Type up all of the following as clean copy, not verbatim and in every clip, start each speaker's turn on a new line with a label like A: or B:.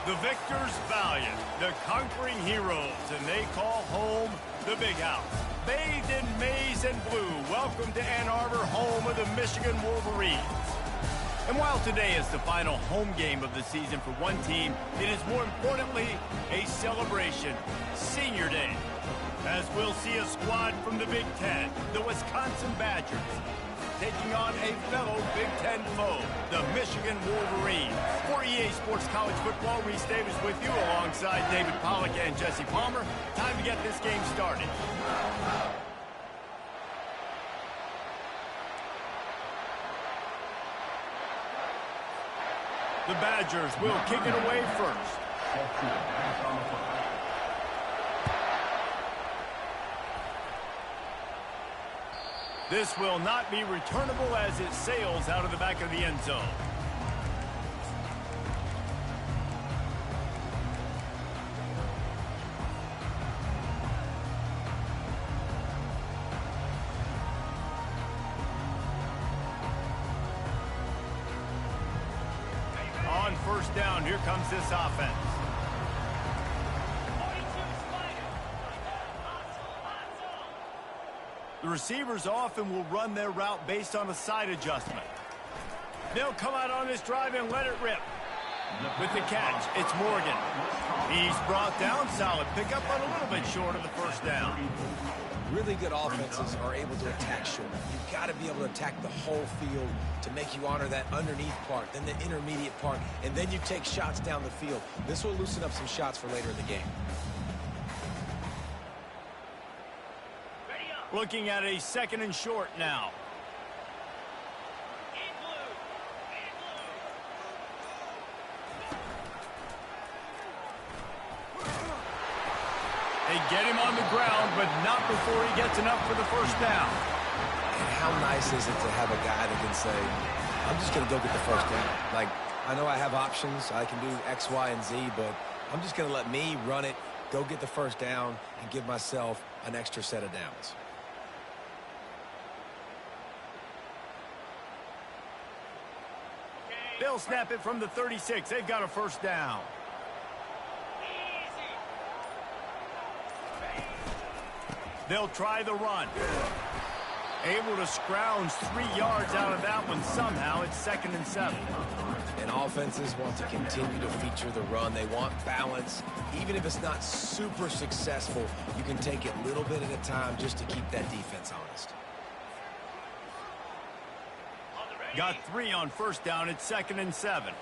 A: The victors valiant, the conquering heroes, and they call home the Big House. Bathed in maize and blue, welcome to Ann Arbor, home of the Michigan Wolverines. And while today is the final home game of the season for one team, it is more importantly a celebration, Senior Day, as we'll see a squad from the Big Ten, the Wisconsin Badgers, taking on a fellow Big Ten foe, the Michigan Wolverines. For EA Sports College Football, Reese Davis with you alongside David Pollack and Jesse Palmer. Time to get this game started. The Badgers will kick it away first. This will not be returnable as it sails out of the back of the end zone. On first down, here comes this offense. The receivers often will run their route based on a side adjustment. They'll come out on this drive and let it rip. With the catch, it's Morgan. He's brought down, solid pickup, but a little bit short of the first down.
B: Really good offenses are able to attack short. You've got to be able to attack the whole field to make you honor that underneath part, then the intermediate part, and then you take shots down the field. This will loosen up some shots for later in the game.
A: Looking at a second and short now. They get him on the ground, but not before he gets enough for the first down.
B: And how nice is it to have a guy that can say, I'm just going to go get the first down. Like, I know I have options. I can do X, Y, and Z, but I'm just going to let me run it, go get the first down, and give myself an extra set of downs.
A: They'll snap it from the 36. They've got a first down. They'll try the run. Able to scrounge 3 yards out of that one somehow. It's 2nd and 7.
B: And offenses want to continue to feature the run. They want balance. Even if it's not super successful, you can take it a little bit at a time just to keep that defense honest.
A: Got 3 on first down. It's 2nd and 7.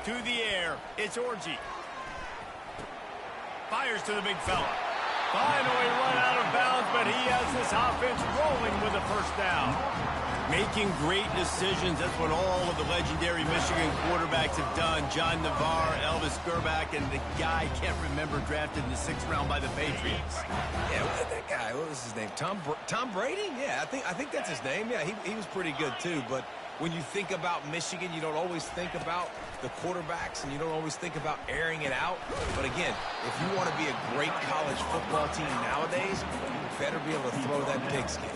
A: To the air. It's Orji. Fires to the big fella. Finally run out of bounds, but he has this offense rolling with a first down. Making great decisions. That's what all of the legendary Michigan quarterbacks have done. John Navarre, Elvis Gerbach, and the guy, can't remember, drafted in the 6th round by the Patriots.
B: Yeah, that guy, what was his name? Tom Brady? Yeah, I think that's his name. Yeah, he was pretty good too. But when you think about Michigan, you don't always think about the quarterbacks, and you don't always think about airing it out. But again, if you want to be a great college football team nowadays, you better be able to throw that pigskin.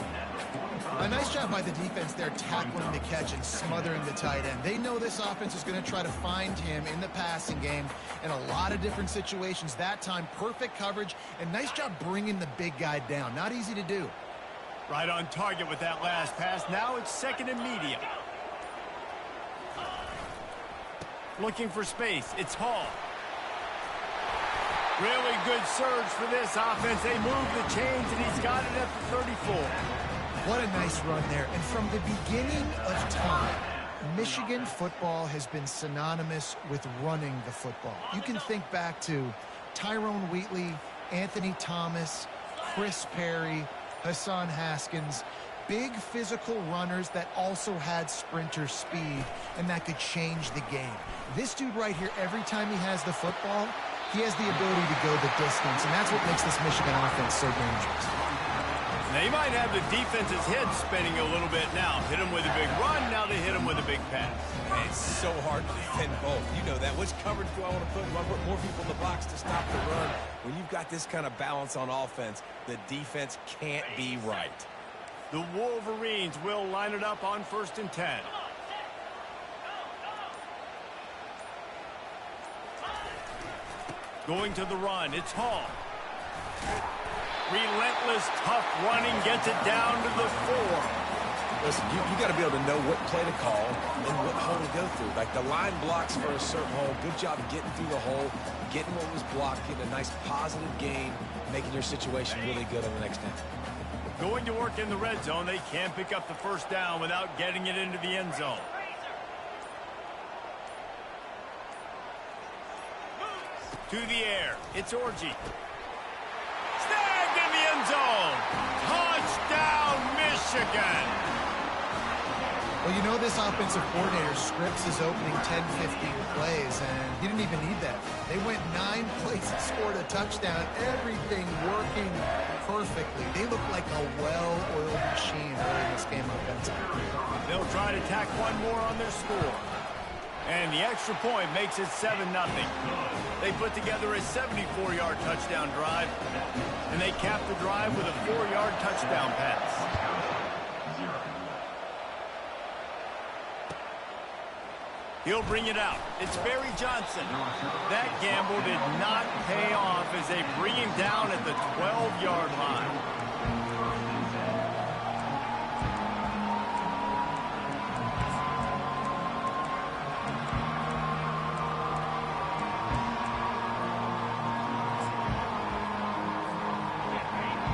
C: A nice job by the defense there, tackling the catch and smothering the tight end. They know this offense is going to try to find him in the passing game in a lot of different situations. That time, perfect coverage, and nice job bringing the big guy down. Not easy to do.
A: Right on target with that last pass. Now it's 2nd and medium. Looking for space. It's Hall. Really good surge for this offense. They move the chains, and he's got it at the 34.
C: What a nice run there. And from the beginning of time, Michigan football has been synonymous with running the football. You can think back to Tyrone Wheatley, Anthony Thomas, Chris Perry, Hassan Haskins. Big physical runners that also had sprinter speed and that could change the game. This dude right here, every time he has the football, he has the ability to go the distance, and that's what makes this Michigan offense so dangerous.
A: They might have the defense's head spinning a little bit now. Hit him with a big run, now they hit him with a big pass.
B: Man, it's so hard to defend both. You know that. Which coverage do I want to put? Do I put more people in the box to stop the run? When you've got this kind of balance on offense, the defense can't be right.
A: The Wolverines will line it up on 1st and 10. Going to the run, it's Hall. Relentless, tough running, gets it down to the 4.
B: Listen, you got to be able to know what play to call and what hole to go through. Like the line blocks for a certain hole. Good job getting through the hole, getting what was blocked, getting a nice positive gain, making your situation really good on the next down.
A: Going to work in the red zone, they can't pick up the first down without getting it into the end zone. To the air, it's Orji. Snagged in the end zone. Touchdown, Michigan.
C: Well, you know this offensive coordinator scripts his opening 10, 15 plays, and he didn't even need that. They went 9 plays and scored a touchdown. Everything working perfectly. They look like a well-oiled machine early in this game offensively.
A: They'll try to tack one more on their score. And the extra point makes it 7-0. They put together a 74-yard touchdown drive, and they cap the drive with a 4-yard touchdown pass. He'll bring it out. It's Barry Johnson. That gamble did not pay off as they bring him down at the 12-yard line.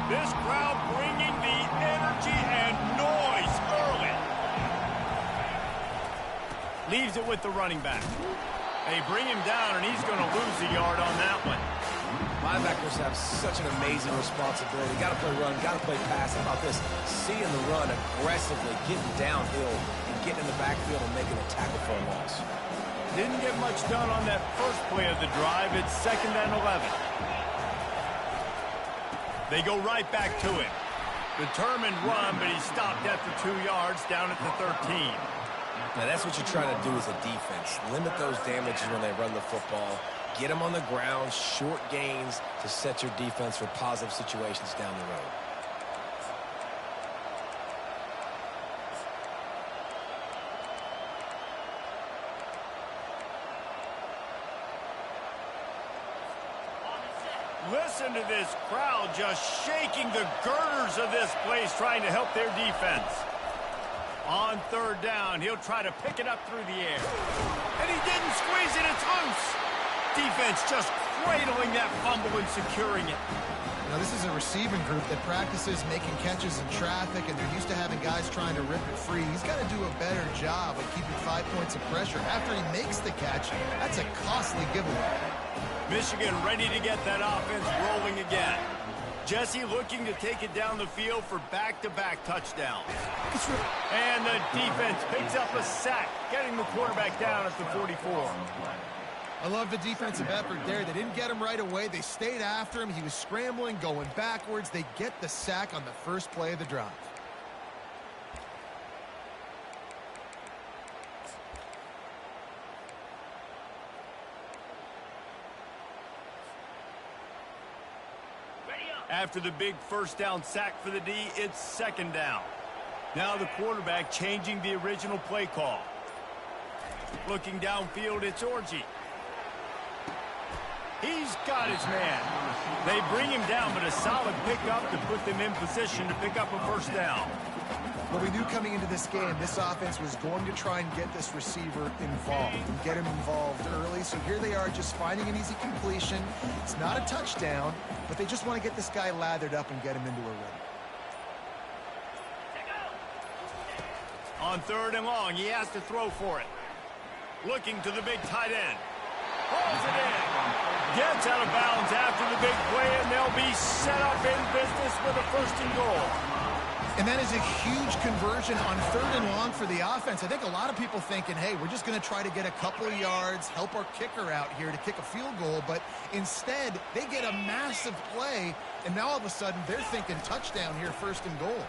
A: This crowd bringing the energy and noise early. Leaves it with the running back. They bring him down, and he's going to lose a yard on that one.
B: Linebackers have such an amazing responsibility. Got to play run, got to play pass. How about this? Seeing the run aggressively, getting downhill, and getting in the backfield and making a tackle for a loss.
A: Didn't get much done on that first play of the drive. It's 2nd and 11. They go right back to him. Determined run, but he stopped at the 2 yards down at the 13.
B: Now, that's what you're trying to do as a defense. Limit those damages when they run the football. Get them on the ground, short gains to set your defense for positive situations down the road.
A: Listen to this crowd just shaking the girders of this place, trying to help their defense. On 3rd down, he'll try to pick it up through the air. And he didn't squeeze it, it's loose. Defense just cradling that fumble and securing it.
C: Now, this is a receiving group that practices making catches in traffic, and they're used to having guys trying to rip it free. He's got to do a better job of keeping 5 points of pressure. After he makes the catch, that's a costly giveaway.
A: Michigan ready to get that offense rolling again. Jesse looking to take it down the field for back-to-back touchdowns. And the defense picks up a sack, getting the quarterback down at the 44.
C: I love the defensive effort there. They didn't get him right away. They stayed after him. He was scrambling, going backwards. They get the sack on the first play of the drive.
A: After the big first down sack for the D, it's 2nd down. Now the quarterback changing the original play call. Looking downfield, it's Orji. He's got his man. They bring him down, but a solid pickup to put them in position to pick up a first down.
C: Well, we knew coming into this game, this offense was going to try and get this receiver involved and get him involved early. So here they are just finding an easy completion. It's not a touchdown, but they just want to get this guy lathered up and get him into a rhythm.
A: On 3rd and long, he has to throw for it. Looking to the big tight end. Pulls it in. Gets out of bounds after the big play, and they'll be set up in business with a 1st and goal.
C: And that is a huge conversion on 3rd and long for the offense. I think a lot of people thinking, hey, we're just going to try to get a couple of yards, help our kicker out here to kick a field goal. But instead, they get a massive play, and now all of a sudden they're thinking touchdown here, 1st and goal.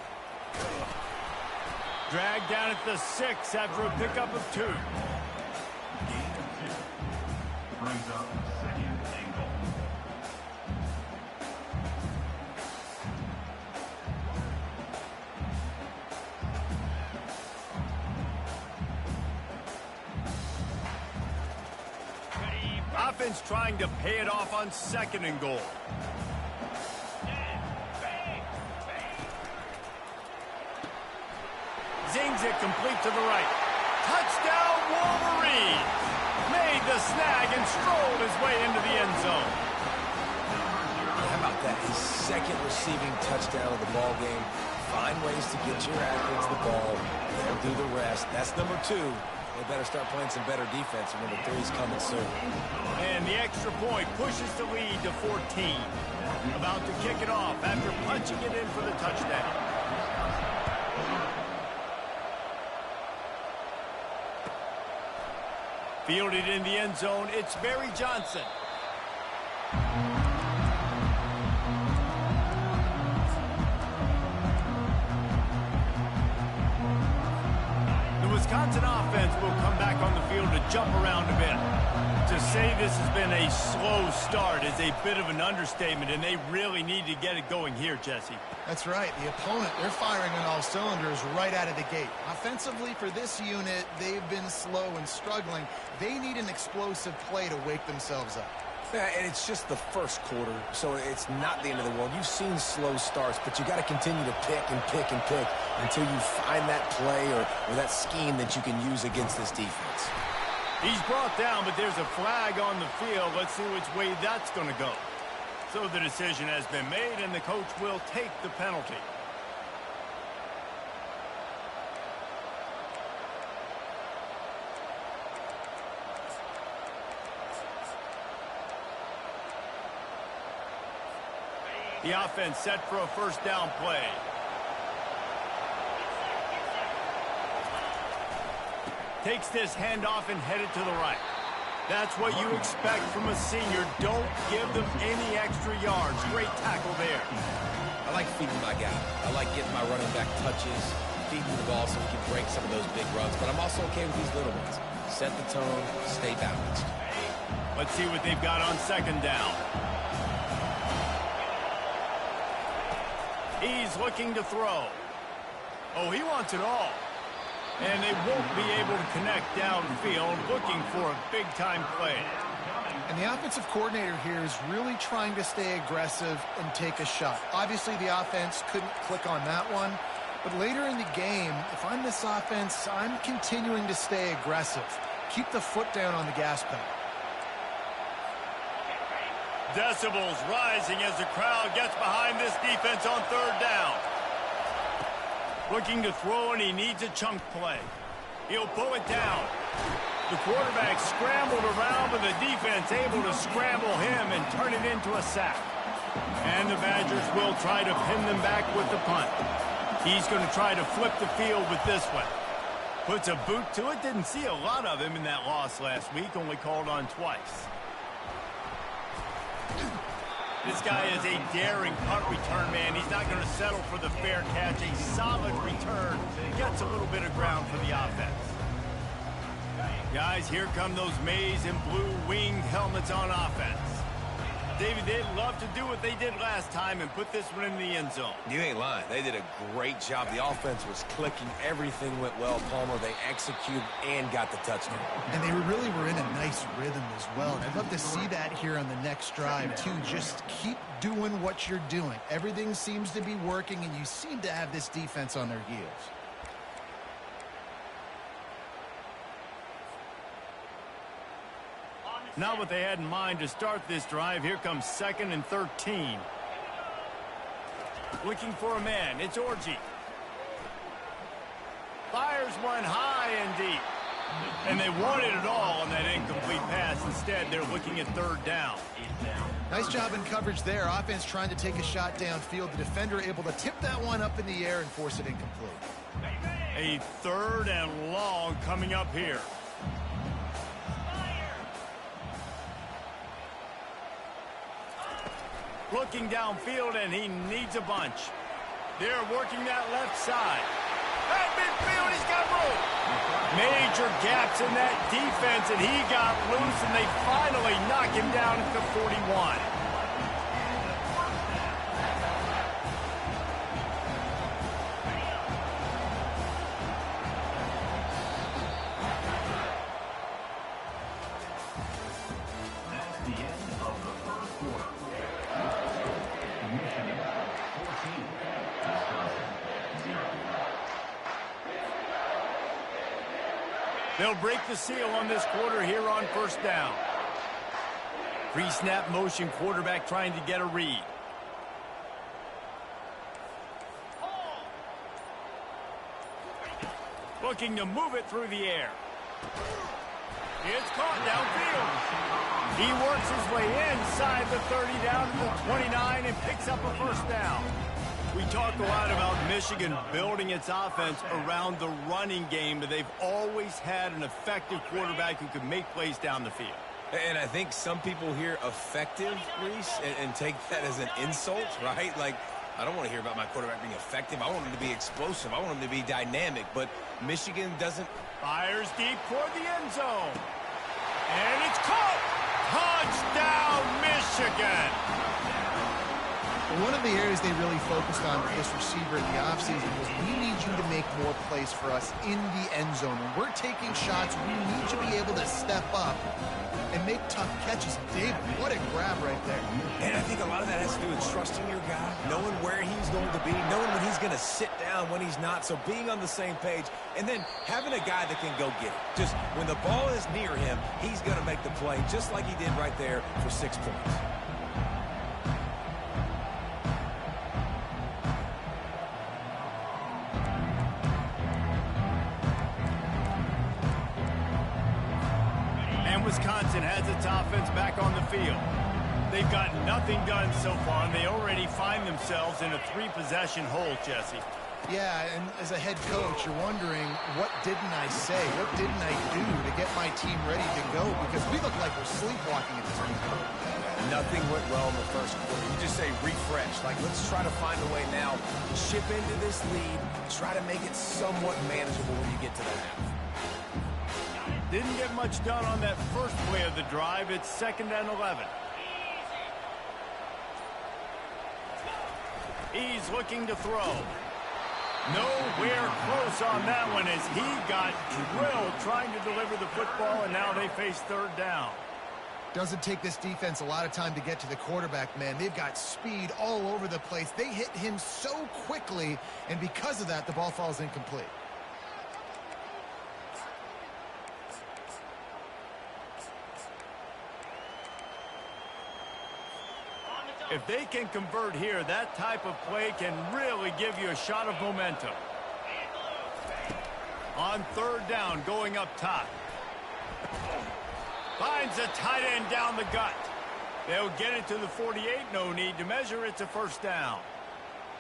A: Dragged down at the 6 after a pickup of 2.
D: Brings up 2nd and goal.
A: offense trying to pay it off on 2nd and goal. Zings it complete to the right. Touchdown, Wolverine! Made the snag and strolled his way into the end zone.
B: How about that? His 2nd receiving touchdown of the ball game. Find ways to get your athletes the ball. They'll do the rest. That's number 2. They better start playing some better defense. Number 3 is coming soon.
A: And the extra point pushes the lead to 14. About to kick it off after punching it in for the touchdown. Fielded in the end zone, it's Barry Johnson. The Wisconsin offense will come back on the field to jump around a bit. To say this has been a slow start is a bit of an understatement, and they really need to get it going here, Jesse.
C: That's right. The opponent, they're firing on all cylinders right out of the gate. Offensively, for this unit, they've been slow and struggling. They need an explosive play to wake themselves up.
B: Yeah, and it's just the first quarter, so it's not the end of the world. You've seen slow starts, but you got to continue to pick and pick and pick until you find that play or that scheme that you can use against this defense.
A: He's brought down, but there's a flag on the field. Let's see which way that's going to go. So the decision has been made, and the coach will take the penalty. The offense set for a first down play. Takes this handoff and headed to the right. That's what you expect from a senior. Don't give them any extra yards. Great tackle there.
B: I like feeding my guy. I like getting my running back touches, feeding the ball so we can break some of those big runs. But I'm also okay with these little ones. Set the tone, stay balanced.
A: Let's see what they've got on 2nd down. He's looking to throw. Oh, he wants it all. And they won't be able to connect downfield, looking for a big-time play.
C: And the offensive coordinator here is really trying to stay aggressive and take a shot. Obviously, the offense couldn't click on that one. But later in the game, if I'm this offense, I'm continuing to stay aggressive. Keep the foot down on the gas pedal.
A: Decibels rising as the crowd gets behind this defense on 3rd down. Looking to throw, and he needs a chunk play. He'll pull it down. The quarterback scrambled around, but the defense able to scramble him and turn it into a sack. And the Badgers will try to pin them back with the punt. He's going to try to flip the field with this one. Puts a boot to it. Didn't see a lot of him in that loss last week, only called on twice. This guy is a daring punt return man. He's not going to settle for the fair catch. A solid return. Gets a little bit of ground for the offense. Guys, here come those maize and blue winged helmets on offense. David, they'd love to do what they did last time and put this one in the end zone.
B: You ain't lying. They did a great job. The offense was clicking. Everything went well, Palmer. They executed and got the touchdown.
C: And they really were in a nice rhythm as well. I'd love to see that here on the next drive, too. Just keep doing what you're doing. Everything seems to be working, and you seem to have this defense on their heels.
A: Not what they had in mind to start this drive. Here comes 2nd and 13. Looking for a man. It's Orji. Fires one high and deep. And they wanted it all on that incomplete pass. Instead, they're looking at 3rd down.
C: Nice job in coverage there. Offense trying to take a shot downfield. The defender able to tip that one up in the air and force it incomplete.
A: A 3rd and long coming up here. Looking downfield, and he needs a bunch. They're working that left side. At midfield, he's got room. Major gaps in that defense, and he got loose, and they finally knock him down at the 41. They'll break the seal on this quarter here on first down. Pre-snap motion quarterback trying to get a read. Looking to move it through the air. It's caught downfield. He works his way inside the 30 down to the 29 and picks up a first down. We talk a lot about Michigan building its offense around the running game, but they've always had an effective quarterback who can make plays down the field.
B: And I think some people hear effective, Reese, and take that as an insult, right? Like, I don't want to hear about my quarterback being effective. I want him to be explosive. I want him to be dynamic. But Michigan doesn't.
A: Fires deep toward the end zone. And it's caught. Touchdown, Michigan.
C: One of the areas they really focused on with this receiver in the offseason was we need you to make more plays for us in the end zone. When we're taking shots, we need you to be able to step up and make tough catches. David, what a grab right there.
B: And I think a lot of that has to do with trusting your guy, knowing where he's going to be, knowing when he's going to sit down, when he's not. So being on the same page, and then having a guy that can go get it. Just when the ball is near him, he's going to make the play, just like he did right there for 6 points.
A: Wisconsin has its offense back on the field. They've got nothing done so far, and they already find themselves in a 3-possession hole, Jesse.
C: Yeah, and as a head coach, you're wondering, what didn't I say? What didn't I do to get my team ready to go? Because we look like we're sleepwalking at this point.
B: Nothing went well in the first quarter. You just say refresh. Like, let's try to find a way now to chip into this lead, try to make it somewhat manageable when you get to the half.
A: Didn't get much done on that first play of the drive. It's 2nd and 11. He's looking to throw. Nowhere close on that one as he got drilled trying to deliver the football, and now they face 3rd down.
C: Doesn't take this defense a lot of time to get to the quarterback, man. They've got speed all over the place. They hit him so quickly, and because of that, the ball falls incomplete.
A: If they can convert here, that type of play can really give you a shot of momentum. On 3rd down, going up top. Finds a tight end down the gut. They'll get it to the 48. No need to measure. It's a first down.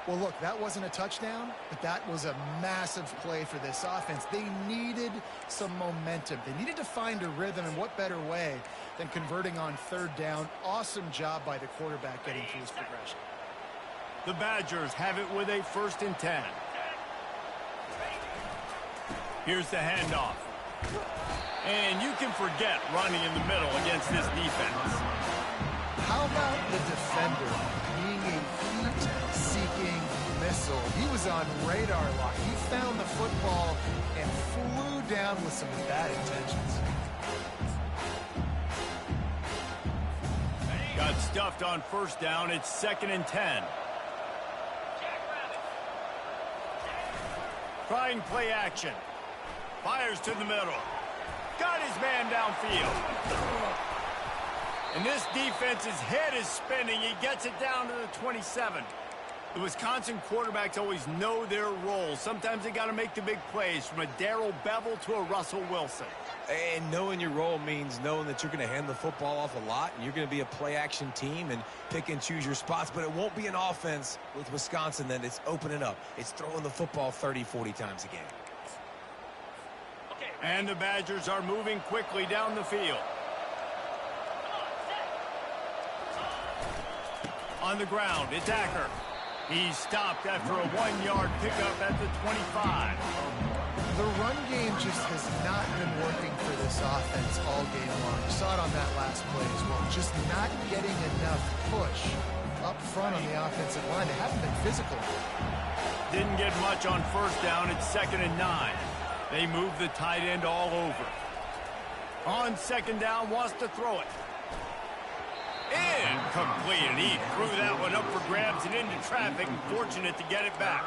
C: Well, look, that wasn't a touchdown, but that was a massive play for this offense. They needed some momentum. They needed to find a rhythm, and what better way than converting on 3rd down. Awesome job by the quarterback getting through his progression.
A: The Badgers have it with a 1st and 10. Here's the handoff. And you can forget running in the middle against this defense.
C: How about the defender being a heat-seeking missile? He was on radar lock. He found the football and flew down with some bad intentions.
A: Got stuffed on 1st down. It's 2nd and 10. Trying play action. Fires to the middle. Got his man downfield. And this defense's head is spinning. He gets it down to the 27. The Wisconsin quarterbacks always know their role. Sometimes they got to make the big plays, from a Darrell Bevel to a Russell Wilson.
B: And knowing your role means knowing that you're going to hand the football off a lot, and you're going to be a play-action team and pick and choose your spots. But it won't be an offense with Wisconsin that it's opening up. It's throwing the football 30, 40 times a game.
A: And the Badgers are moving quickly down the field. On the ground, it's Acker. He's stopped after a 1-yard pickup at the 25.
C: The run game just has not been working for this offense all game long. You saw it on that last play as well. Just not getting enough push up front on the offensive line. They haven't been physical.
A: Didn't get much on 1st down. It's 2nd and 9. They move the tight end all over. On 2nd down, wants to throw it. Incomplete, and he threw that one up for grabs drives it into traffic and fortunate to get it back.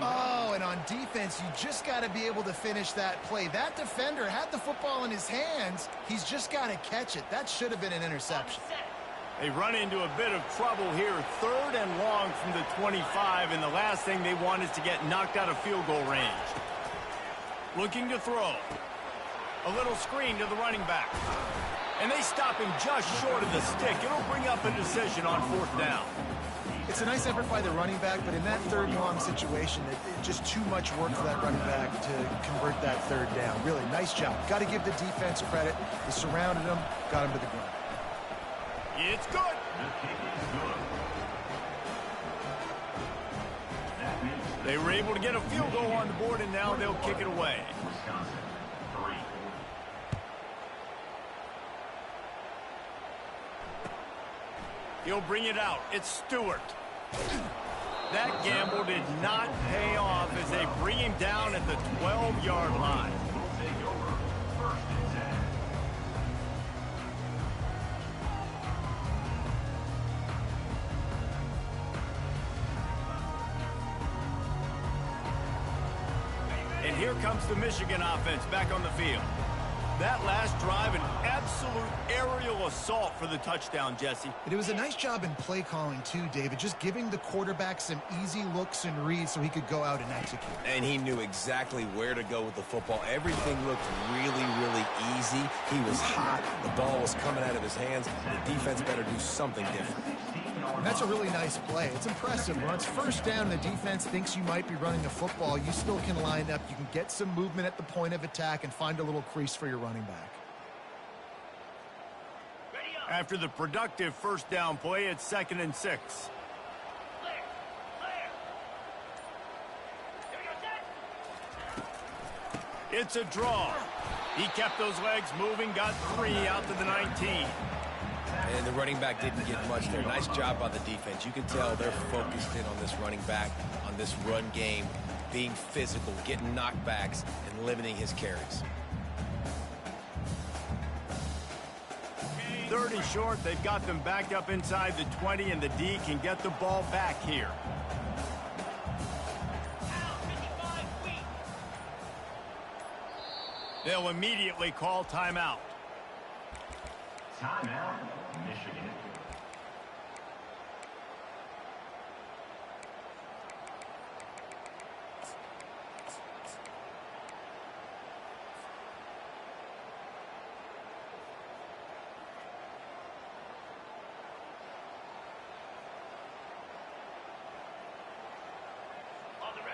C: Oh, and on defense, you just got to be able to finish that play. That defender had the football in his hands. He's just got to catch it. That should have been an interception.
A: They run into a bit of trouble here. 3rd and long from the 25, and the last thing they want is to get knocked out of field goal range. Looking to throw. A little screen to the running back. And they stop him just short of the stick. It'll bring up a decision on 4th down.
C: It's a nice effort by the running back, but in that 3rd and long situation, it's just too much work for that running back to convert that 3rd down. Really, nice job. Got to give the defense credit. They surrounded him, got him to the ground.
A: It's good. They were able to get a field goal on the board, and now they'll kick it away. He'll bring it out. It's Stewart. That gamble did not pay off as they bring him down at the 12-yard line. And here comes the Michigan offense back on the field. That last drive, an absolute aerial assault for the touchdown, Jesse.
C: And it was a nice job in play calling, too, David, just giving the quarterback some easy looks and reads so he could go out and execute.
B: And he knew exactly where to go with the football. Everything looked really, really easy. He was hot. The ball was coming out of his hands. The defense better do something different.
C: That's a really nice play. It's impressive. When it's 1st down, the defense thinks you might be running the football. You still can line up. You can get some movement at the point of attack and find a little crease for your running back.
A: After the productive 1st down play, it's 2nd and 6. It's a draw. He kept those legs moving, got 3 out to the 19.
B: And the running back didn't get much there. Nice job by the defense. You can tell they're focused in on this running back, on this run game, being physical, getting knockbacks, and limiting his carries.
A: 30 short. They've got them backed up inside the 20, and the D can get the ball back here. They'll immediately call timeout.
D: Timeout, Michigan.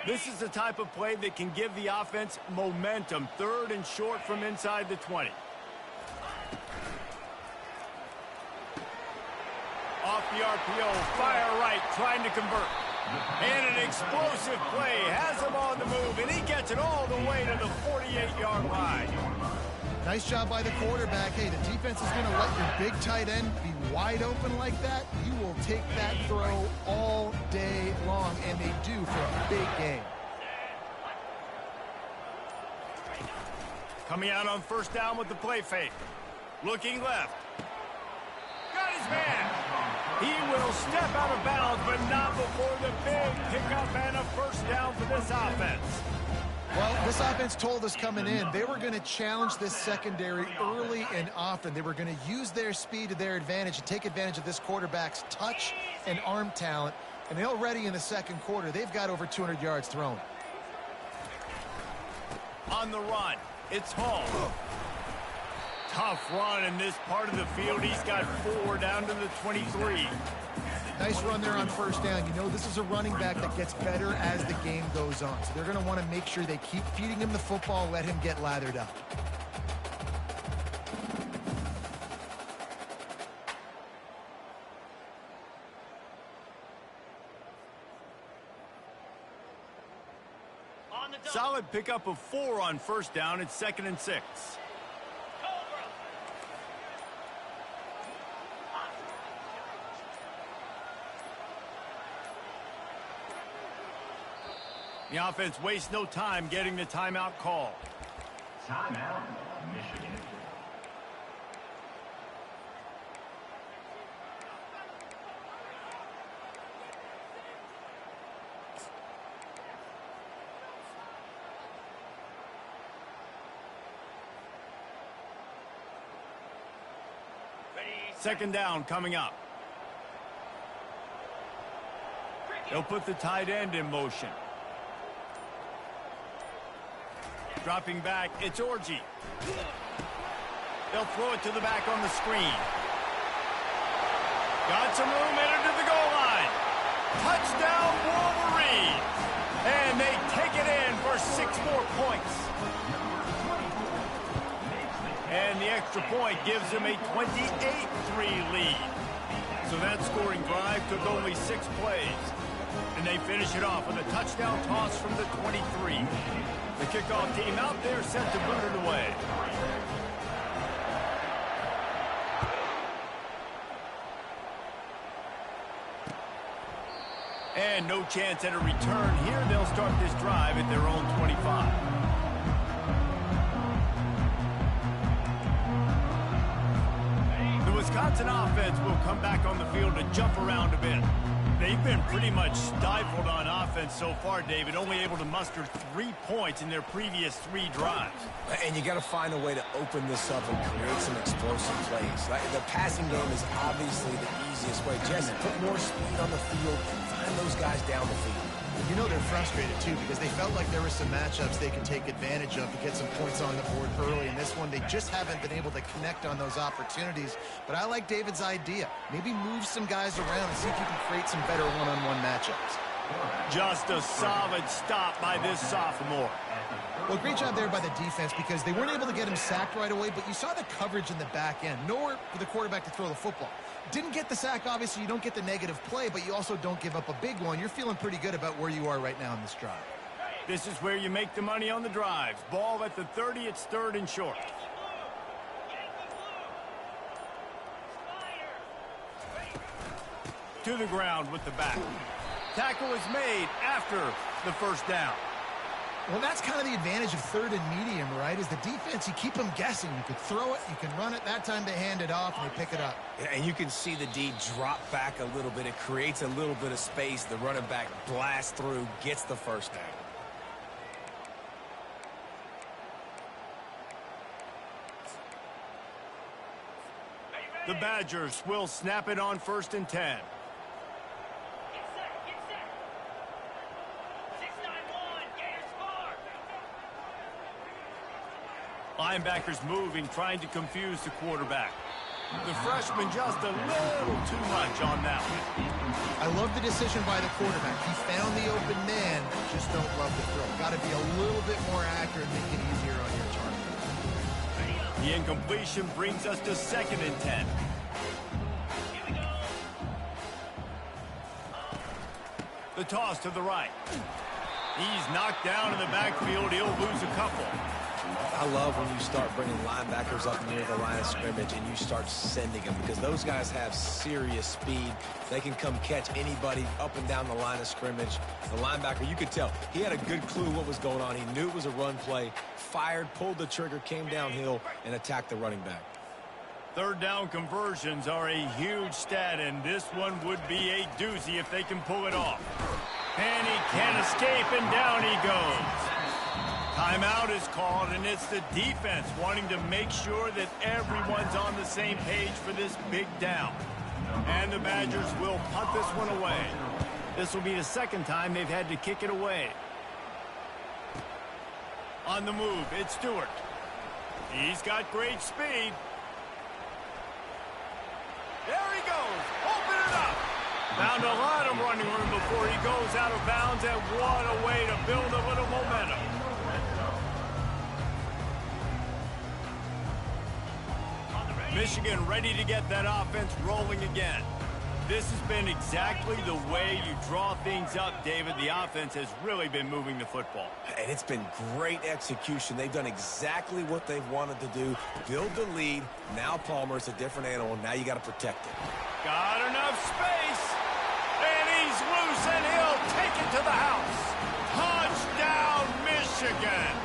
A: This is the type of play that can give the offense momentum. 3rd and short from inside the 20. Off the RPO, fire right, trying to convert. And an explosive play has him on the move, and he gets it all the way to the 48-yard line.
C: Nice job by the quarterback. Hey, the defense is going to let your big tight end be wide open like that. You will take that throw all day long, and they do for a big game.
A: Coming out on 1st down with the play fake. Looking left. Got his man. He will step out of bounds, but not before the big pickup and a 1st down for this offense.
C: Well, this offense told us coming in they were going to challenge this secondary early and often. They were going to use their speed to their advantage and take advantage of this quarterback's touch and arm talent. And already in the 2nd quarter, they've got over 200 yards thrown.
A: On the run, it's Hall. Tough run in this part of the field. He's got 4 down to the 23.
C: Nice run there on 1st down. You know, this is a running back that gets better as the game goes on. So they're going to want to make sure they keep feeding him the football, let him get lathered up.
A: Solid pickup of 4 on 1st down. It's 2nd and 6. The offense wastes no time getting the timeout call.
D: Timeout, Michigan.
A: Second down coming up. They'll put the tight end in motion. Dropping back, it's Orji. They'll throw it to the back on the screen. Got some room, headed to the goal line. Touchdown, Wolverines! And they take it in for 6 more points. And the extra point gives them a 28-3 lead. So that scoring drive took only 6 plays. And they finish it off with a touchdown toss from the 23. The kickoff team out there set to boot it away. And no chance at a return here. They'll start this drive at their own 25. The Wisconsin offense will come back on the field to jump around a bit. They've been pretty much stifled on offense so far, David, only able to muster 3 points in their previous 3 drives.
B: And you got to find a way to open this up and create some explosive plays. The passing game is obviously the easiest way. Jesse, put more speed on the field, find those guys down the field.
C: You know they're frustrated, too, because they felt like there were some matchups they could take advantage of to get some points on the board early. In this one, they just haven't been able to connect on those opportunities. But I like David's idea. Maybe move some guys around and see if you can create some better one-on-one matchups.
A: Just a solid stop by this sophomore.
C: Well, great job there by the defense because they weren't able to get him sacked right away, but you saw the coverage in the back end. Nowhere for the quarterback to throw the football. Didn't get the sack, obviously. You don't get the negative play, but you also don't give up a big one. You're feeling pretty good about where you are right now in this drive.
A: This is where you make the money on the drives. Ball at the 30, it's 3rd and short. To the ground with the back. Tackle is made after the first down.
C: Well, that's kind of the advantage of 3rd and medium, right? Is the defense, you keep them guessing. You can throw it, you can run it. That time they hand it off and they pick it up.
B: And you can see the D drop back a little bit. It creates a little bit of space. The running back blasts through, gets the first down.
A: The Badgers will snap it on 1st and 10. Linebackers moving, trying to confuse the quarterback. The freshman just a little too much on that one.
C: I love the decision by the quarterback. He found the open man, just don't love the throw. Got to be a little bit more accurate, make it easier on your target.
A: The incompletion brings us to 2nd and 10. The toss to the right. He's knocked down in the backfield. He'll lose a couple.
B: I love when you start bringing linebackers up near the line of scrimmage and you start sending them because those guys have serious speed. They can come catch anybody up and down the line of scrimmage. The linebacker, you could tell, he had a good clue what was going on. He knew it was a run play, fired, pulled the trigger, came downhill, and attacked the running back.
A: 3rd down conversions are a huge stat, and this one would be a doozy if they can pull it off. And he can't escape, and down he goes. Timeout is called, and it's the defense wanting to make sure that everyone's on the same page for this big down. And the Badgers will punt this one away. This will be the 2nd time they've had to kick it away. On the move, it's Stewart. He's got great speed. There he goes. Open it up. Found a lot of running room before he goes out of bounds, and what a way to build a little momentum. Michigan ready to get that offense rolling again. This has been exactly the way you draw things up, David. The offense has really been moving the football.
B: And it's been great execution. They've done exactly what they've wanted to do. Build the lead. Now Palmer's a different animal. Now you got to protect it.
A: Got enough space. And he's loose, and he'll take it to the house. Touchdown, Michigan.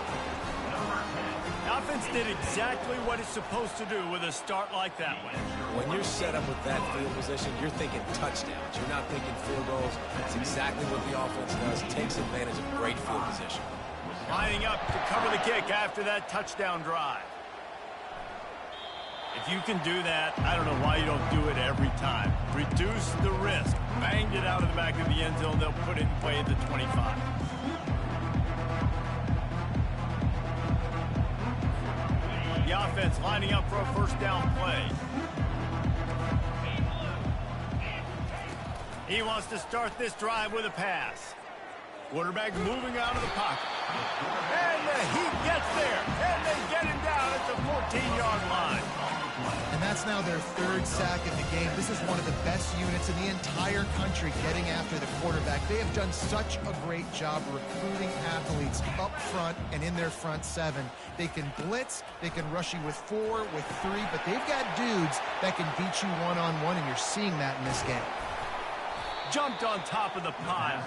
A: The offense did exactly what it's supposed to do with a start like that one.
B: When you're set up with that field position, you're thinking touchdowns. You're not thinking field goals. It's exactly what the offense does. Takes advantage of great field position.
A: Lining up to cover the kick after that touchdown drive. If you can do that, I don't know why you don't do it every time. Reduce the risk. Banged it out of the back of the end zone. They'll put it in play at the 25. The offense lining up for a first down play. He wants to start this drive with a pass. Quarterback moving out of the pocket. And he gets there. And they get him down at the 14-yard line.
C: And that's now their third sack in the game. This is one of the best units in the entire country getting after the quarterback. They have done such a great job recruiting athletes up front and in their front seven. They can blitz, they can rush you with 4, with 3, but they've got dudes that can beat you one-on-one, and you're seeing that in this game.
A: Jumped on top of the pile.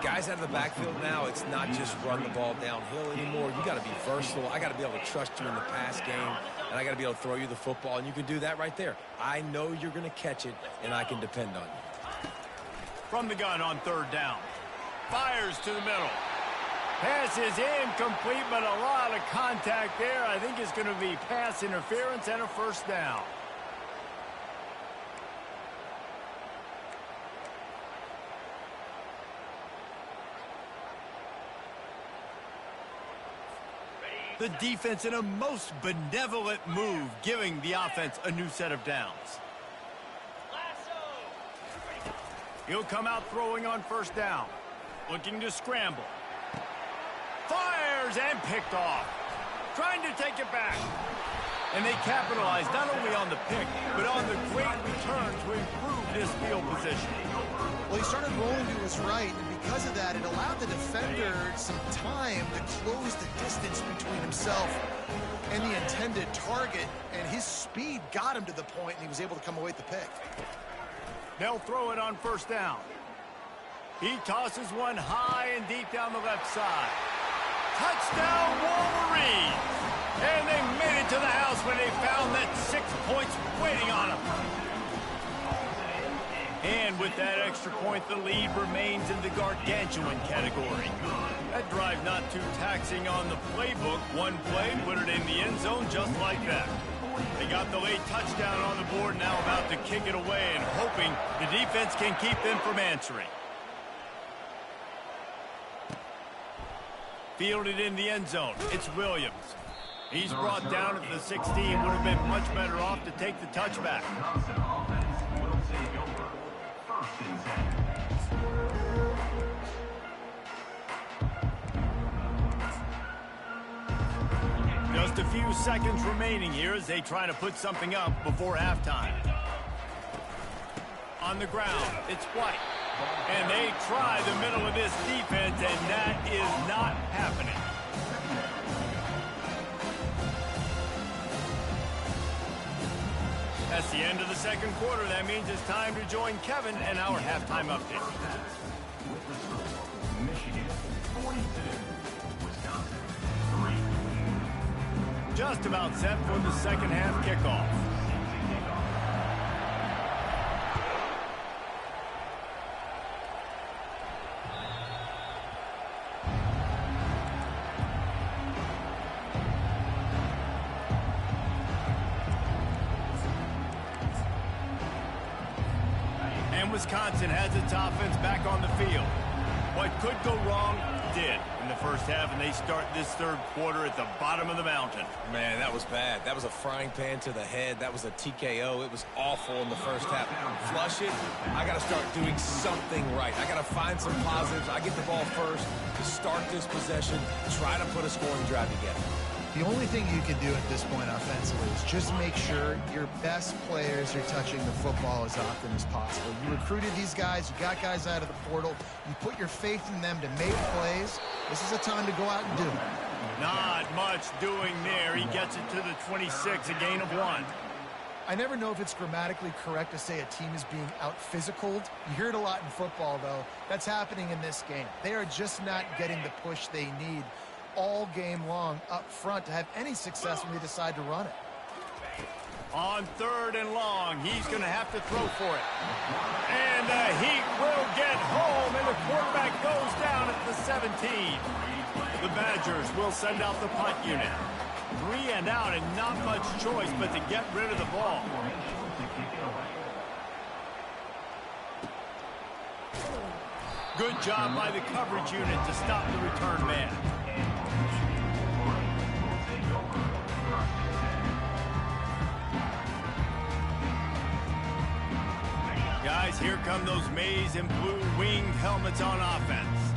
B: Guys out of the backfield now, it's not just run the ball downhill anymore. You got to be versatile. I got to be able to trust you in the pass game, and I got to be able to throw you the football, and you can do that right there. I know you're going to catch it, and I can depend on you.
A: From the gun on third down. Fires to the middle. Pass is incomplete, but a lot of contact there. I think it's going to be pass interference and a first down. The defense in a most benevolent move, giving the offense a new set of downs. He'll come out throwing on first down. Looking to scramble. Fires and picked off. Trying to take it back. And they capitalize not only on the pick, but on the great return to improve this field position.
C: Well, he started rolling to his right, and because of that, it allowed the defender some time to close the distance between himself and the intended target, and his speed got him to the point, and he was able to come away with the pick.
A: They'll throw it on first down. He tosses one high and deep down the left side. Touchdown, Wolverines! And they made it to the house when they found that 6 points waiting on them. And with that extra point, the lead remains in the gargantuan category. That drive not too taxing on the playbook. One play, put it in the end zone just like that. They got the late touchdown on the board, now about to kick it away and hoping the defense can keep them from answering. Fielded in the end zone. It's Williams. He's brought down at the 16. Would have been much better off to take the touchback. Just a few seconds remaining here as they try to put something up before halftime. On the ground, it's White. And they try the middle of this defense, and that is not happening. That's the end of the second quarter. That means it's time to join Kevin and our halftime update.
D: Michigan 42, Wisconsin 3.
A: Just about set for the second half kickoff. Wisconsin has its offense back on the field. What could go wrong did in the first half, and they start this third quarter at the bottom of the mountain.
B: Man, that was bad. That was a frying pan to the head. That was a TKO. It was awful in the first half. Flush it. I got to start doing something right. I got to find some positives. I get the ball first to start this possession, try to put a scoring drive together.
C: The only thing you can do at this point offensively is just make sure your best players are touching the football as often as possible. You recruited these guys, you got guys out of the portal, you put your faith in them to make plays. This is a time to go out and do it.
A: Not much doing there. He gets it to the 26, a gain of 1.
C: I never know if it's grammatically correct to say a team is being out-physicaled. You hear it a lot in football, though. That's happening in this game. They are just not getting the push they need all game long up front to have any success when they decide to run it.
A: On third and long, he's going to have to throw for it. And the Heat will get home, and the quarterback goes down at the 17. The Badgers will send out the punt unit. 3 and out and not much choice but to get rid of the ball. Good job by the coverage unit to stop the return man. Guys, here come those maize and blue winged helmets on offense.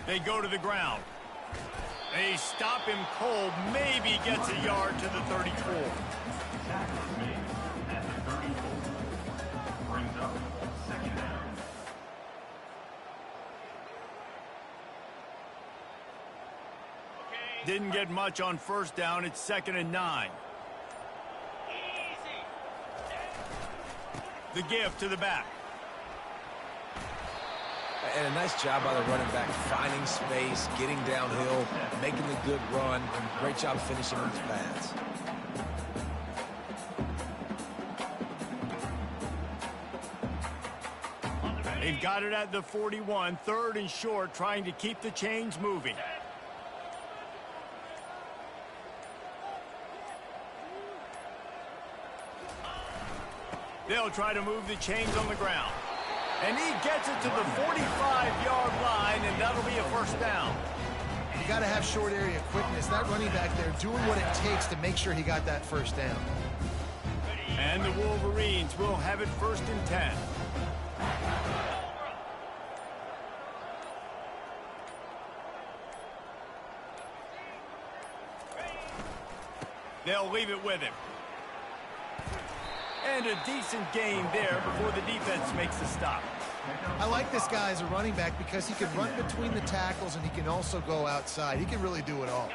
A: They go to the ground. They stop him cold, maybe gets a yard to the 34. Didn't get much on first down. It's 2nd and 9. The give to the back.
B: And a nice job by the running back, finding space, getting downhill, making the good run. Great job finishing on his pass.
A: They've got it at the 41, 3rd and short, trying to keep the chains moving. They'll try to move the chains on the ground. And he gets it to the 45-yard line, and that'll be a first down.
C: You got to have short area quickness. That running back there doing what it takes to make sure he got that first down.
A: And the Wolverines will have it 1st and 10. They'll leave it with him. And a decent gain there before the defense makes the stop.
C: I like this guy as a running back because he can run between the tackles and he can also go outside. He can really do it all.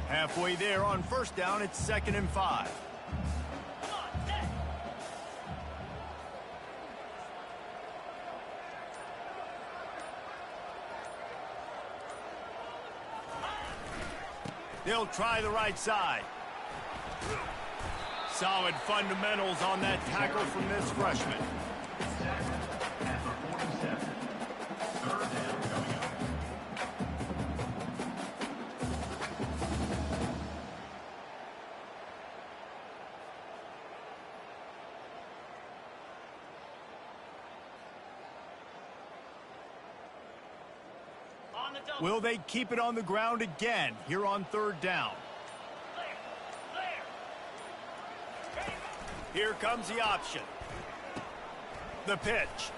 A: Halfway there on first down, it's 2nd and 5. They'll try the right side. Solid fundamentals on that tackle from this freshman. Will they keep it on the ground again here on 3rd down? Here comes the option. The pitch.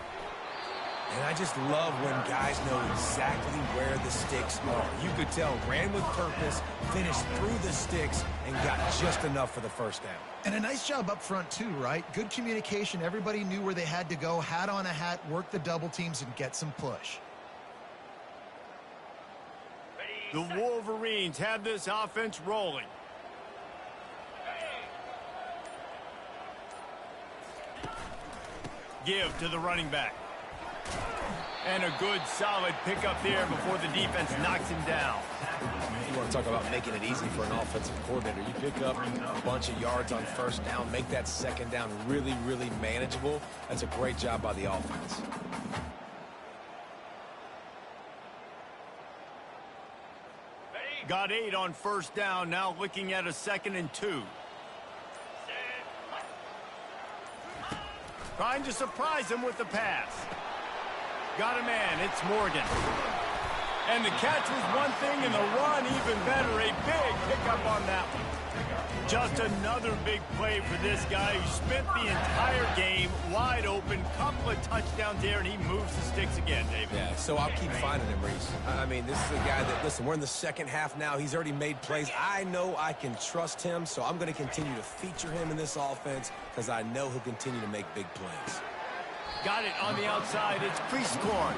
B: And I just love when guys know exactly where the sticks are. You could tell, ran with purpose, finished through the sticks, and got just enough for the first down.
C: And a nice job up front too, right? Good communication. Everybody knew where they had to go. Hat on a hat, work the double teams, and get some push.
A: The Wolverines have this offense rolling. Give to the running back. And a good, solid pickup there before the defense knocks him down.
B: You want to talk about making it easy for an offensive coordinator. You pick up a bunch of yards on first down, make that second down really, really manageable. That's a great job by the offense.
A: Got 8 on first down, now looking at a 2nd and 2. Trying to surprise him with the pass. Got a man, it's Morgan. And the catch was one thing and the run even better. A big pickup on that one. Just another big play for this guy who spent the entire game wide open. Couple of touchdowns there, and he moves the sticks again, David.
B: Yeah, so I'll keep finding him, Reese. I mean, this is a guy that, listen, we're in the second half now. He's already made plays. I know I can trust him, so I'm going to continue to feature him in this offense because I know he'll continue to make big plays.
A: Got it on the outside. It's Priestcorn.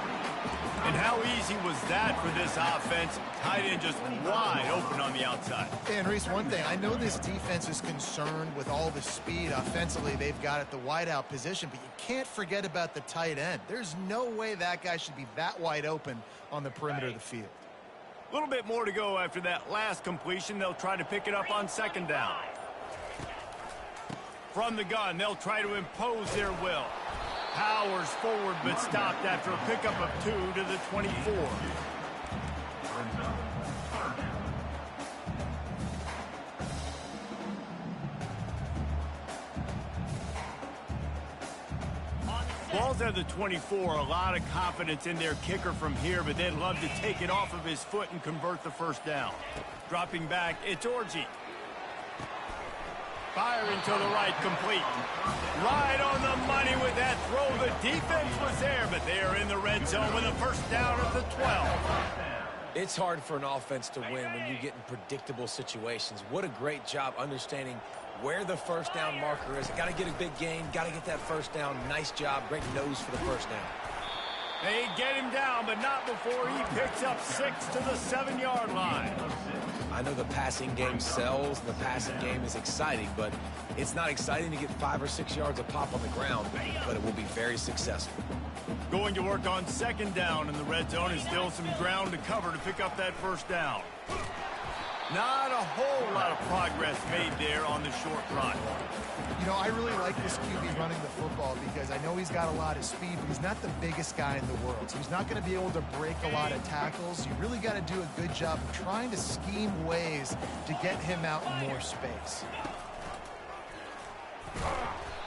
A: And how easy was that for this offense? Tight end just wide open on the outside.
C: And Reese, one thing, I know this defense is concerned with all the speed offensively they've got at the wideout position, but you can't forget about the tight end. There's no way that guy should be that wide open on the perimeter of the field.
A: A little bit more to go after that last completion. They'll try to pick it up on 2nd down. From the gun, they'll try to impose their will. Powers forward, but stopped after a pickup of 2 to the 24. Ball's at the 24. A lot of confidence in their kicker from here, but they'd love to take it off of his foot and convert the first down. Dropping back, it's Orji. Firing to the right, complete. Right on the money with that throw. The defense was there, but they are in the red zone with a first down at the 12.
B: It's hard for an offense to win when you get in predictable situations. What a great job understanding where the first down marker is. Got to get a big gain, got to get that first down. Nice job, great nose for the first down.
A: They get him down, but not before he picks up 6 to the 7-yard line.
B: I know the passing game sells, and the passing game is exciting, but it's not exciting to get 5 or 6 yards of pop on the ground, but it will be very successful.
A: Going to work on second down in the red zone is still some ground to cover to pick up that first down. Not a whole lot of progress made there on the short run.
C: You know, I really like this QB running the football because I know he's got a lot of speed, but he's not the biggest guy in the world. So he's not going to be able to break a lot of tackles. You really got to do a good job of trying to scheme ways to get him out in more space.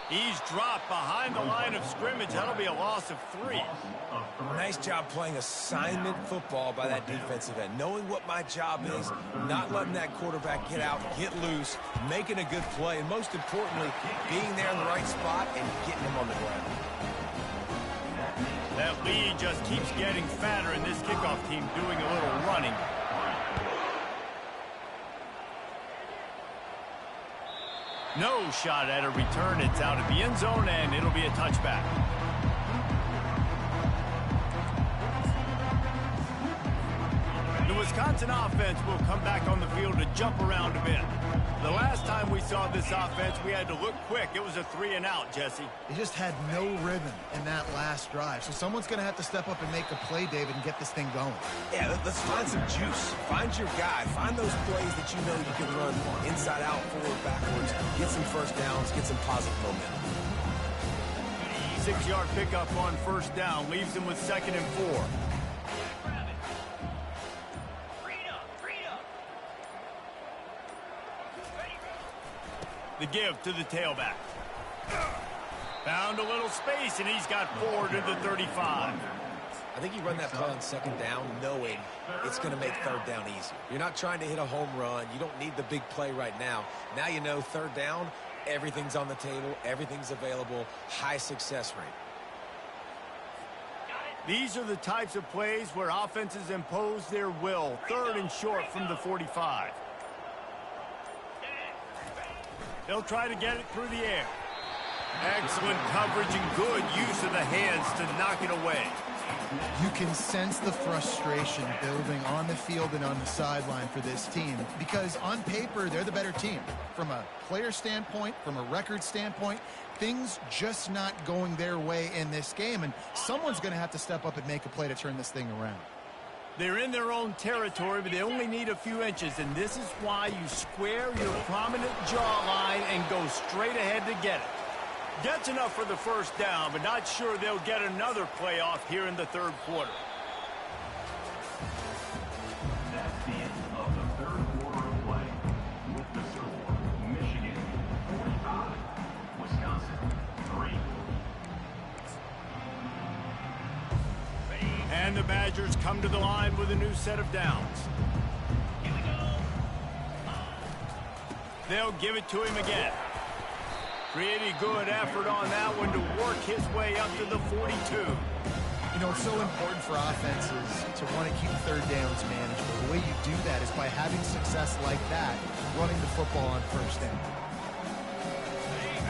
A: He's dropped behind the line of scrimmage. That'll be a loss of 3.
B: Nice job playing assignment football by that defensive end. Knowing what my job is, not letting that quarterback get out, get loose, making a good play, and most importantly, being there in the right spot and getting him on the ground.
A: That lead just keeps getting fatter, and this kickoff team doing a little running. No shot at a return. It's out of the end zone, and it'll be a touchback. The Wisconsin offense will come back on the field to jump around a bit. The last time we saw this offense, we had to look quick. It was a 3-and-out, Jesse.
C: They just had no rhythm in that last drive. So someone's going to have to step up and make a play, David, and get this thing going.
B: Yeah, let's find some juice. Find your guy. Find those plays that you know you can run inside out, forward, backwards. Get some first downs. Get some positive momentum.
A: 6-yard pickup on first down. Leaves them with 2nd and 4. The give to the tailback. Found a little space, and he's got 4 to the 35.
B: I think you run that play on second down knowing it's going to make third down easier. You're not trying to hit a home run. You don't need the big play right now. Now you know third down, everything's on the table, everything's available, high success rate.
A: These are the types of plays where offenses impose their will. 3rd and short from the 45. They'll try to get it through the air. Excellent coverage and good use of the hands to knock it away.
C: You can sense the frustration building on the field and on the sideline for this team because on paper, they're the better team. From a player standpoint, from a record standpoint, things just not going their way in this game, and someone's going to have to step up and make a play to turn this thing around.
A: They're in their own territory, but they only need a few inches, and this is why you square your prominent jawline and go straight ahead to get it. Gets enough for the first down, but not sure they'll get another play off here in the 3rd quarter.
D: That's the end of the 3rd quarter of play. With the score, Michigan 45, Wisconsin 3.
A: And the Badgers come to the line with a new set of downs. Here we go. They'll give it to him again. Pretty good effort on that one to work his way up to the 42.
C: You know, it's so important for offenses to want to keep third downs manageable. The way you do that is by having success like that, running the football on first down.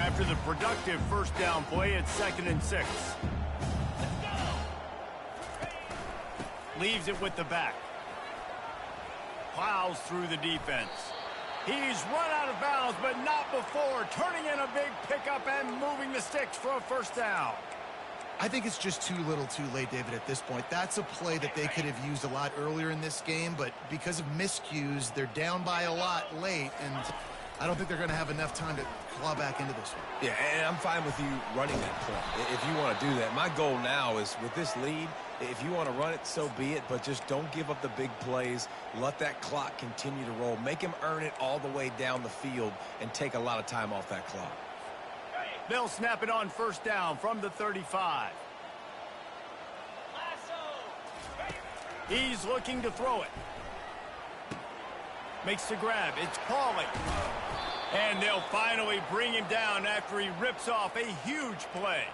A: After the productive first down play, it's 2nd and 6. Leaves it with the back. Plows through the defense. He's run out of bounds, but not before. Turning in a big pickup and moving the sticks for a first down.
C: I think it's just too little too late, David, at this point. That's a play that they could have used a lot earlier in this game, but because of miscues, they're down by a lot late, and I don't think they're going to have enough time to claw back into this one.
B: Yeah, and I'm fine with you running that play if you want to do that. My goal now is with this lead, if you want to run it, so be it, but just don't give up the big plays. Let that clock continue to roll. Make him earn it all the way down the field and take a lot of time off that clock.
A: They'll snap it on first down from the 35. He's looking to throw it. Makes the grab. It's Pauly. And they'll finally bring him down after he rips off a huge play.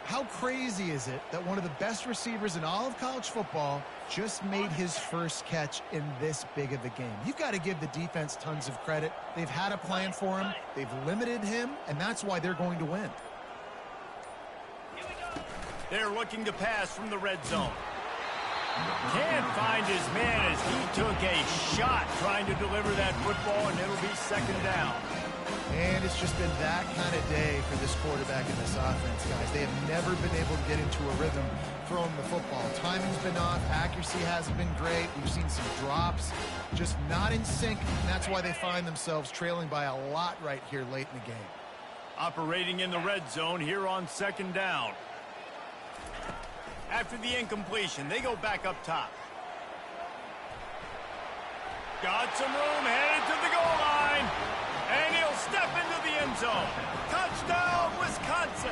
C: How crazy is it that one of the best receivers in all of college football just made his first catch in this big of a game? You've got to give the defense tons of credit. They've had a plan for him. They've limited him, and that's why they're going to win.
A: They're looking to pass from the red zone. Can't find his man as he took a shot trying to deliver that football, and it'll be second down.
C: And it's just been that kind of day for this quarterback in this offense, guys. They have never been able to get into a rhythm throwing the football. Timing's been off. Accuracy hasn't been great. We've seen some drops. Just not in sync, and that's why they find themselves trailing by a lot right here late in the game.
A: Operating in the red zone here on second down. After the incompletion, they go back up top. Got some room, headed to the goal line. And he'll step into the end zone. Touchdown, Wisconsin.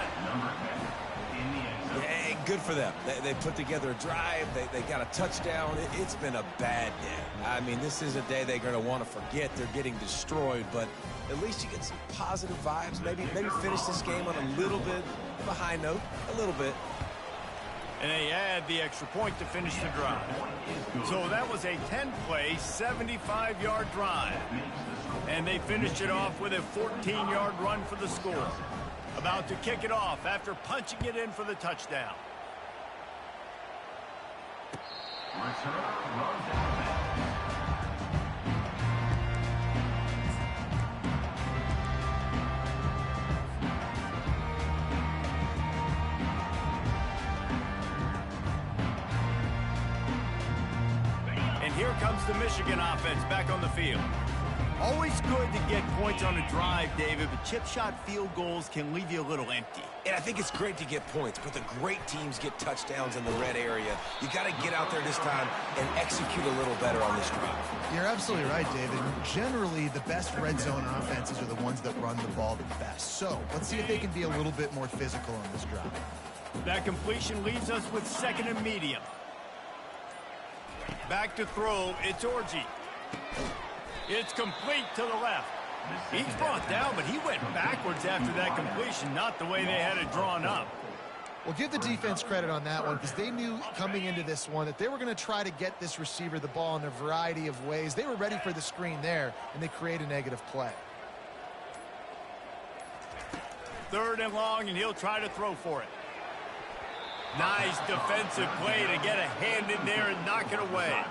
B: Yeah, good for them. They put together a drive. They got a touchdown. It's been a bad day. I mean, this is a day they're going to want to forget. They're getting destroyed, but at least you get some positive vibes. Maybe finish this game on a little bit of a high note, a little bit.
A: And they add the extra point to finish the drive. So that was a 10-play, 75-yard drive. And they finished it off with a 14-yard run for the score. About to kick it off after punching it in for the touchdown. And here comes the Michigan offense back on the field. Always good to get points on a drive, David, but chip shot field goals can leave you a little empty.
B: And I think it's great to get points, but the great teams get touchdowns in the red area. You got to get out there this time and execute a little better on this drive.
C: You're absolutely right, David. Generally, the best red zone offenses are the ones that run the ball the best. So let's see if they can be a little bit more physical on this drive.
A: That completion leaves us with second and medium. Back to throw, it's Orji. It's complete to the left. He's brought down, but he went backwards after that completion, not the way they had it drawn up.
C: Well, give the defense credit on that one because they knew coming into this one that they were going to try to get this receiver the ball in a variety of ways. They were ready for the screen there, and they create a negative play.
A: Third and long, and he'll try to throw for it. Nice defensive play to get a hand in there and knock it away.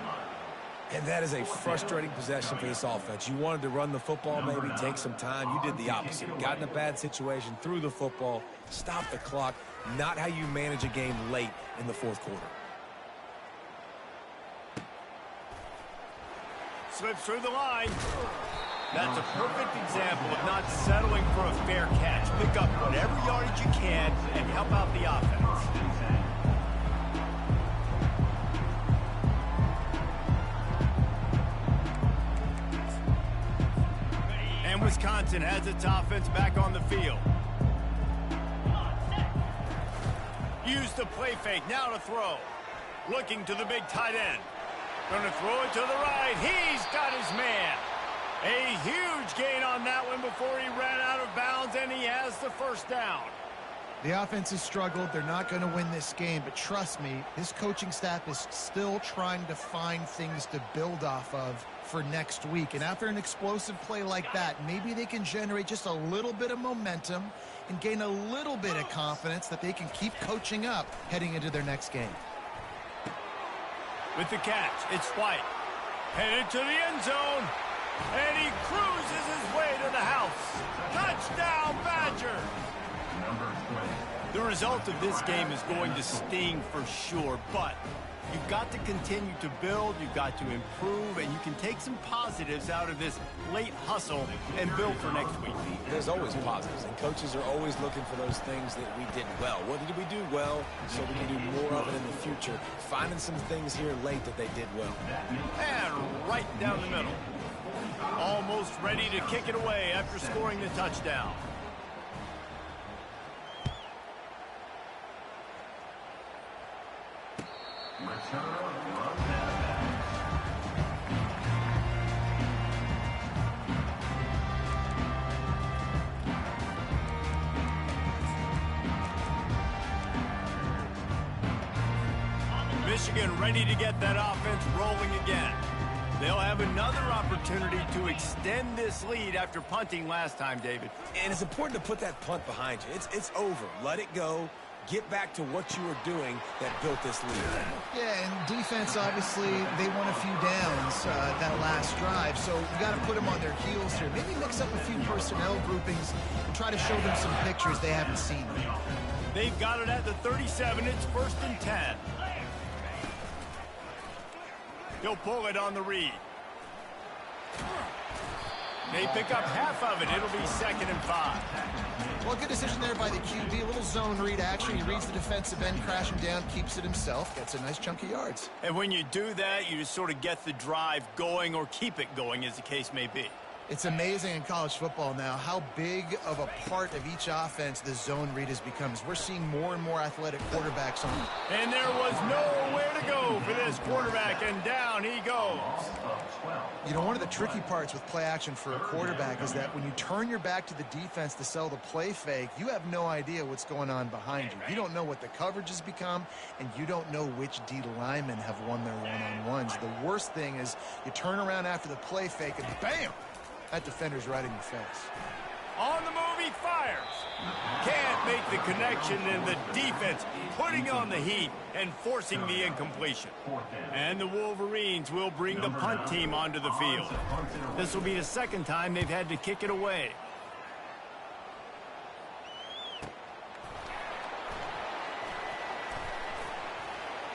B: And that is a frustrating possession for this offense. You wanted to run the football, maybe take some time. You did the opposite. Got in a bad situation, threw the football, stopped the clock. Not how you manage a game late in the fourth quarter.
A: Slips through the line. That's a perfect example of not settling for a fair catch. Pick up whatever yardage you can and help out the offense. And Wisconsin has its offense back on the field. Use the play fake, now to throw. Looking to the big tight end. Gonna throw it to the right. He's got his man. A huge gain on that one before he ran out of bounds, and he has the first down.
C: The offense has struggled. They're not going to win this game, but trust me, this coaching staff is still trying to find things to build off of for next week. And after an explosive play like that, maybe they can generate just a little bit of momentum and gain a little bit of confidence that they can keep coaching up heading into their next game.
A: With the catch, it's White. Headed to the end zone. And he cruises his way to the house. Touchdown, Badger! The result of this game is going to sting for sure, but you've got to continue to build, you've got to improve, and you can take some positives out of this late hustle and build for next week.
B: There's always positives, and coaches are always looking for those things that we did well. What did we do well so we can do more of it in the future? Finding some things here late that they did well.
A: And right down the middle. Almost ready to kick it away after scoring the touchdown.
D: Return of halfbacks.
A: Michigan ready to get that offense rolling again. They'll have another opportunity to extend this lead after punting last time, David.
B: And it's important to put that punt behind you. It's over. Let it go. Get back to what you were doing that built this lead.
C: Yeah, and defense, obviously, they won a few downs that last drive, so you got to put them on their heels here. Maybe mix up a few personnel groupings and try to show them some pictures they haven't seen yet.
A: They've got it at the 37. It's 1st and 10. He'll pull it on the read. They pick up half of it. It'll be 2nd and 5.
C: Well, good decision there by the QB. A little zone read action. He reads the defensive end, crashing down, keeps it himself, gets a nice chunk of yards.
A: And when you do that, you just sort of get the drive going or keep it going, as the case may be.
C: It's amazing in college football now how big of a part of each offense the zone read has become. We're seeing more and more athletic quarterbacks on.
A: And there was nowhere to go for this quarterback, and down he goes.
C: You know, one of the tricky parts with play action for a quarterback is that when you turn your back to the defense to sell the play fake, you have no idea what's going on behind you. You don't know what the coverage has become, and you don't know which D linemen have won their one-on-ones. The worst thing is you turn around after the play fake, and bam! That defender's right in your face.
A: On the move, he fires. Can't make the connection, and the defense putting on the heat and forcing the incompletion. And the Wolverines will bring the punt team onto the field. This will be the 2nd time they've had to kick it away.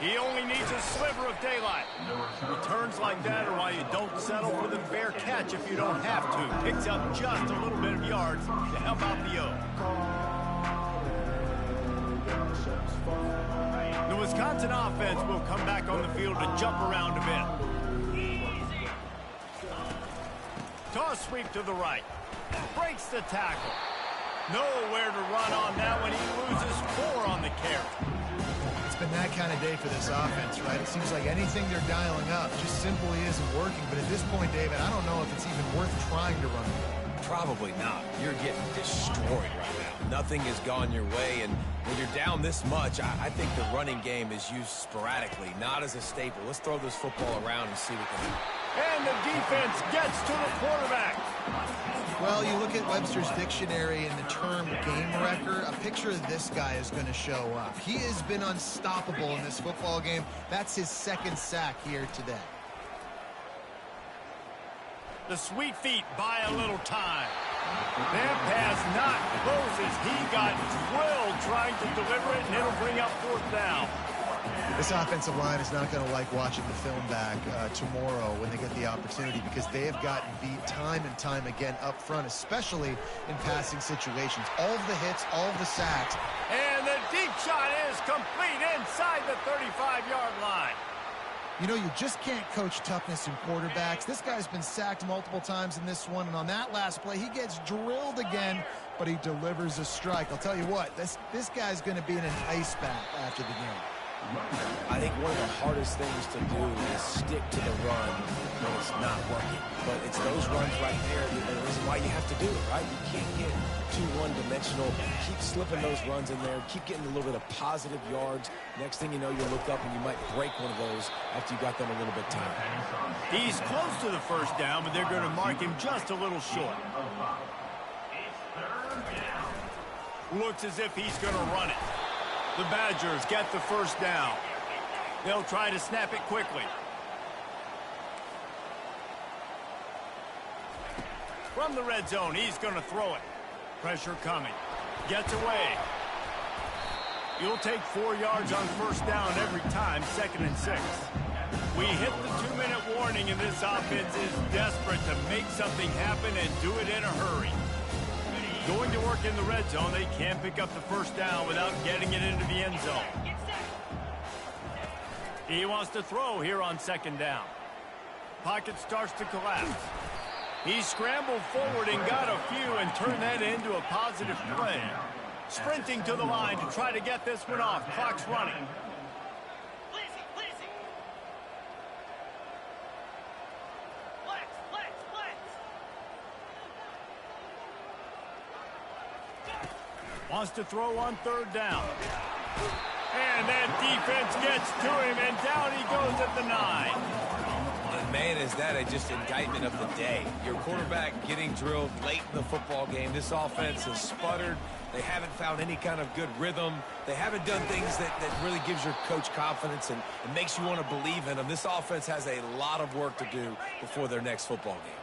A: He only needs a sliver of daylight. Returns like that are why you don't settle for the fair catch if you don't have to. Picks up just a little bit of yards to help out the O. The Wisconsin offense will come back on the field to jump around a bit. Toss sweep to the right. Breaks the tackle. Nowhere to run on that one. He loses 4 on the carry.
C: Been that kind of day for this offense, right? It seems like anything they're dialing up just simply isn't working. But at this point, David, I don't know if it's even worth trying to run.
B: Probably not. You're getting destroyed right now. Nothing has gone your way, and when you're down this much, I think the running game is used sporadically, not as a staple. Let's throw this football around and see what can happen.
A: And the defense gets to the quarterback.
C: Well, you look at Webster's dictionary and the term game wrecker, a picture of this guy is going to show up. He has been unstoppable in this football game. That's his 2nd sack here today.
A: The sweet feet buy a little time. That pass not closes. He got drilled trying to deliver it, and it'll bring up 4th down.
C: This offensive line is not going to like watching the film back tomorrow when they get the opportunity, because they have gotten beat time and time again up front, especially in passing situations. All of the hits, all of the sacks.
A: And the deep shot is complete inside the 35-yard line.
C: You know, you just can't coach toughness in quarterbacks. This guy's been sacked multiple times in this one, and on that last play, he gets drilled again, but he delivers a strike. I'll tell you what, this guy's going to be in an ice bath after the game.
B: I think one of the hardest things to do is stick to the run when it's not working. But it's those runs right there that the reason why you have to do it, right? You can't get too one-dimensional. Keep slipping those runs in there. Keep getting a little bit of positive yards. Next thing you know, you look up and you might break one of those after you got them a little bit tired.
A: He's close to the 1st down, but they're going to mark him just a little short. Looks as if he's going to run it. The Badgers get the 1st down. They'll try to snap it quickly. From the red zone, he's going to throw it. Pressure coming. Gets away. You'll take 4 yards on 1st down every time, 2nd and 6. We hit the 2-minute warning, and this offense is desperate to make something happen and do it in a hurry. Going to work in the red zone, they can't pick up the 1st down without getting it into the end zone. He wants to throw here on 2nd down. Pocket starts to collapse. He scrambled forward and got a few and turned that into a positive play. Sprinting to the line to try to get this one off. Clock's running. Wants to throw on third down. And that defense gets to him, and down he goes at the 9.
B: And man, is that just indictment of the day. Your quarterback getting drilled late in the football game. This offense has sputtered. They haven't found any kind of good rhythm. They haven't done things that really gives your coach confidence and makes you want to believe in them. This offense has a lot of work to do before their next football game.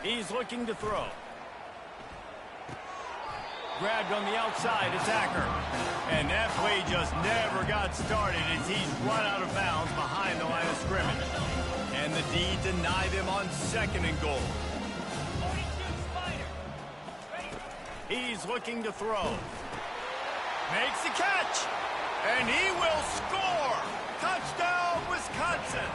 A: He's looking to throw. Grabbed on the outside, attacker. And that play just never got started as he's run out of bounds behind the line of scrimmage. And the D denied him on 2nd and goal. He's looking to throw. Makes the catch. And he will score. Touchdown, Wisconsin.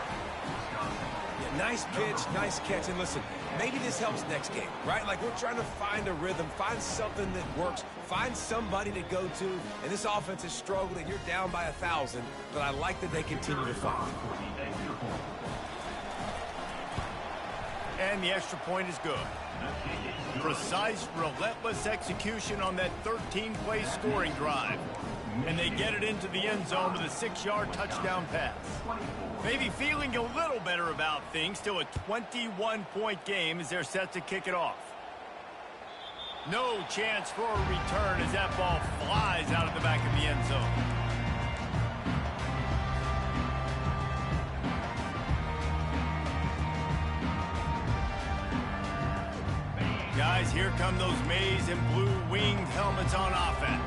B: Yeah, nice pitch, nice catch. And listen, maybe this helps next game, right? Like, we're trying to find a rhythm, find something that works, find somebody to go to. And this offense is struggling. You're down by 1,000, but I like that they continue to fight.
A: And the extra point is good. Precise, relentless execution on that 13-play scoring drive. And they get it into the end zone with a 6-yard touchdown pass. Maybe feeling a little better about things. Still a 21-point game as they're set to kick it off. No chance for a return as that ball flies out of the back of the end zone. Guys, here come those maize and blue winged helmets on offense.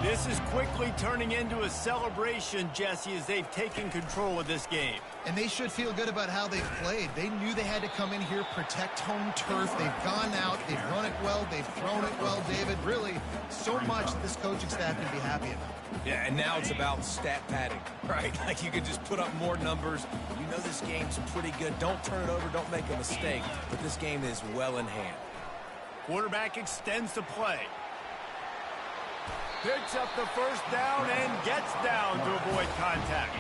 A: This is quickly turning into a celebration, Jesse, as they've taken control of this game.
C: And they should feel good about how they've played. They knew they had to come in here, protect home turf. They've gone out, they've run it well, they've thrown it well, David. Really, so much that this coaching staff can be happy about.
B: Yeah, and now it's about stat padding, right? Like, you can just put up more numbers. You know this game's pretty good. Don't turn it over, don't make a mistake. But this game is well in hand.
A: Quarterback extends the play. Picks up the first down and gets down to avoid contact.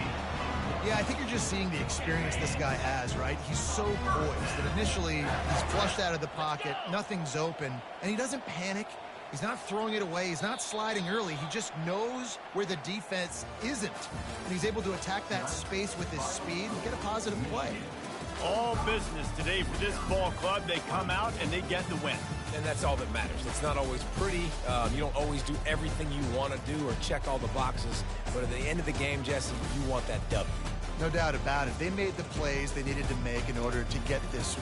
C: Yeah, I think you're just seeing the experience this guy has, right? He's so poised that initially he's flushed out of the pocket, nothing's open, and he doesn't panic. He's not throwing it away. He's not sliding early. He just knows where the defense isn't, and he's able to attack that space with his speed and get a positive play.
A: All business today for this ball club. They come out and they get the win.
B: And that's all that matters. It's not always pretty. You don't always do everything you want to do or check all the boxes. But at the end of the game, Jesse, you want that W.
C: No doubt about it. They made the plays they needed to make in order to get this win.